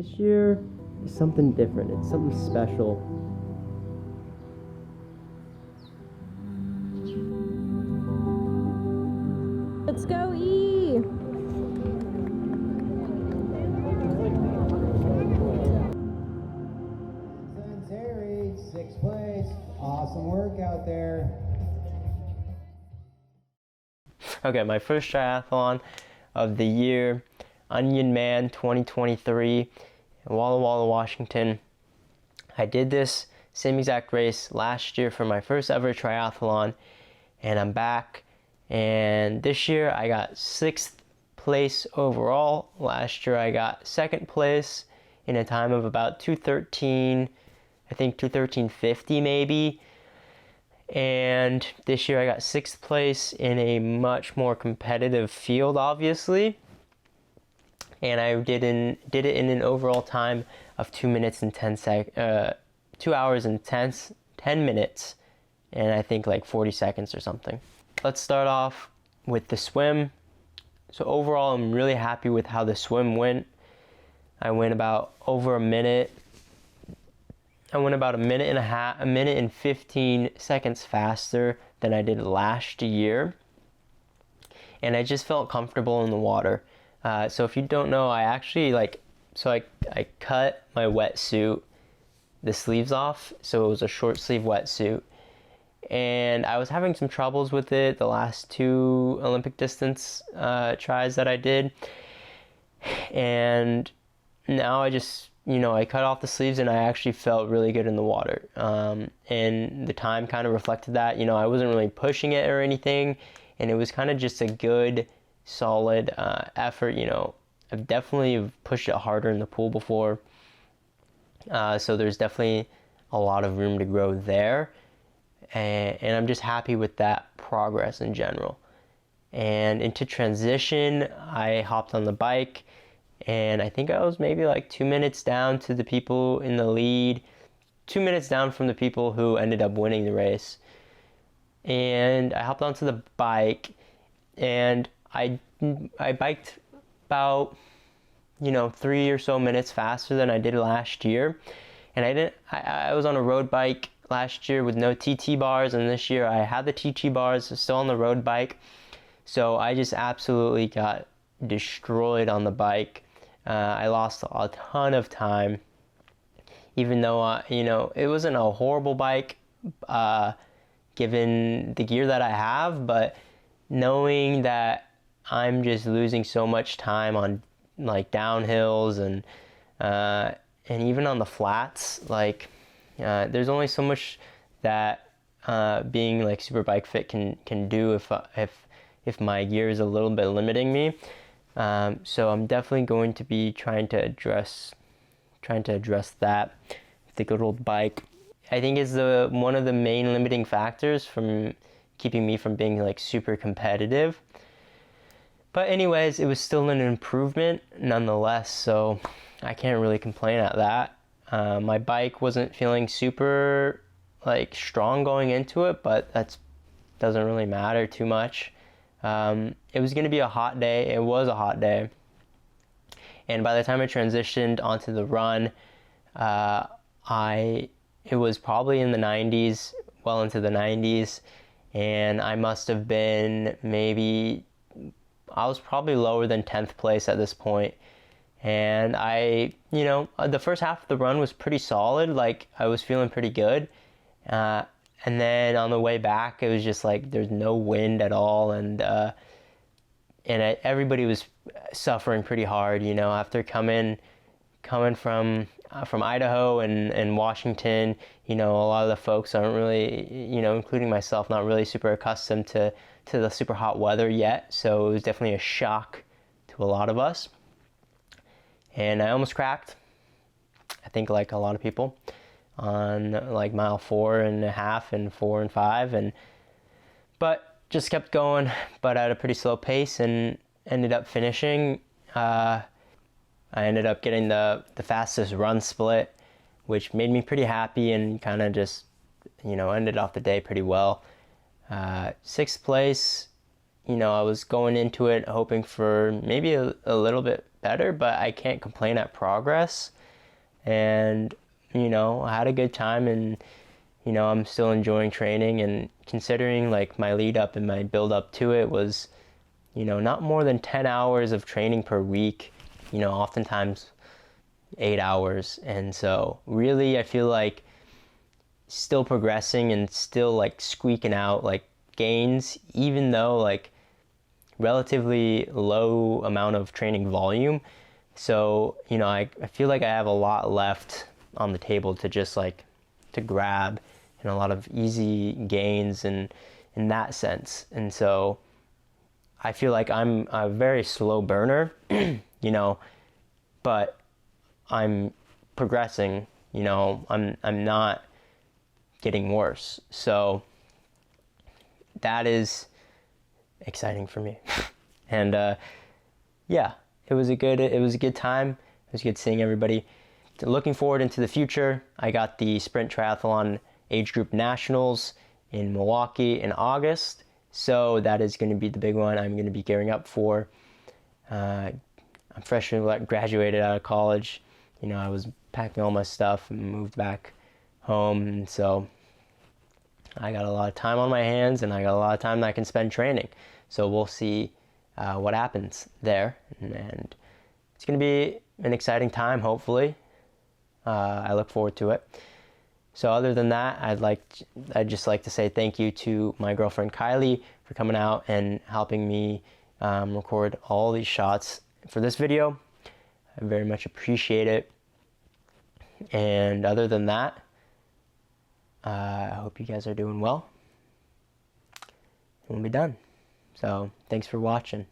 This year is something different. It's something special. Let's go E! Sunseri, 6th place. Awesome work out there. Okay, my first triathlon of the year, Onion Man 2023 in Walla Walla, Washington. I did this same exact race last year for my first ever triathlon, and I'm back. And this year I got 6th place overall. Last year I got 2nd place in a time of about 2:13, I think 2:13.50 maybe. And this year I got 6th place in a much more competitive field, obviously. And I did it in an overall time of 2 hours and 10 minutes, and I think like 40 seconds or something. Let's start off with the swim. So overall, I'm really happy with how the swim went. I went about over a minute. I went about a minute and 15 seconds faster than I did last year. And I just felt comfortable in the water. So if you don't know, I actually I cut my wetsuit, the sleeves off. So it was a short sleeve wetsuit. And I was having some troubles with it the last 2 Olympic distance tries that I did. And now I just, I cut off the sleeves and I actually felt really good in the water. And the time kind of reflected that. I wasn't really pushing it or anything. And it was kind of just a good, solid effort. I've definitely pushed it harder in the pool before. So there's definitely a lot of room to grow there. And I'm just happy with that progress in general. And into transition, I hopped on the bike, and I think I was maybe like 2 minutes down to the people in the lead, 2 minutes down from the people who ended up winning the race. And I hopped onto the bike, and I biked about 3 or so minutes faster than I did last year. And I was on a road bike last year with no TT bars, and this year I had the TT bars, still on the road bike. So I just absolutely got destroyed on the bike. I lost a ton of time, even though it wasn't a horrible bike given the gear that I have, but knowing that I'm just losing so much time on like downhills and even on the flats, there's only so much that being like super bike fit can do if my gear is a little bit limiting me. So I'm definitely going to be trying to address that. The good old bike, I think, is one of the main limiting factors from keeping me from being like super competitive. But anyways, it was still an improvement nonetheless, so I can't really complain at that. My bike wasn't feeling super strong going into it, but that doesn't really matter too much. It was going to be a hot day. It was a hot day. And by the time I transitioned onto the run, it was probably in the 90s, well into the 90s, and I must have been I was probably lower than 10th place at this point. And the first half of the run was pretty solid. I was feeling pretty good. And then on the way back, it was just there's no wind at all. And everybody was suffering pretty hard, after coming from Idaho and Washington. A lot of the folks aren't really, including myself, not really super accustomed to the super hot weather yet. So it was definitely a shock to a lot of us. And I almost cracked, I think, like a lot of people, on mile 4.5 and 4 and 5, but just kept going, but at a pretty slow pace, and ended up finishing. I ended up getting the fastest run split, which made me pretty happy, and kind of just ended off the day pretty well. 6th place, I was going into it hoping for maybe a little bit better, but I can't complain at progress. And, you know, I had a good time, and, you know, I'm still enjoying training. And considering like my lead up and my build up to it was, you know, not more than 10 hours of training per week, you know, oftentimes 8 hours. And so really, I feel like still progressing and still like squeaking out like gains, even though like relatively low amount of training volume. So, you know, I feel like I have a lot left on the table to just like to grab, and a lot of easy gains and in that sense. And so I feel like I'm a very slow burner, you know, but I'm progressing, you know, I'm not getting worse. So that is exciting for me. And yeah, it was a good time. It was good seeing everybody. Looking forward into the future, I got the Sprint Triathlon Age Group Nationals in Milwaukee in August. So that is going to be the big one I'm going to be gearing up for. I'm freshly graduated out of college. You know, I was packing all my stuff and moved back home. And so I got a lot of time on my hands, and I got a lot of time that I can spend training. So we'll see what happens there. And it's going to be an exciting time, hopefully. I look forward to it. So other than that, I'd just like to say thank you to my girlfriend Kylie for coming out and helping me record all these shots for this video. I very much appreciate it. And other than that, I hope you guys are doing well. And we'll be done. So thanks for watching.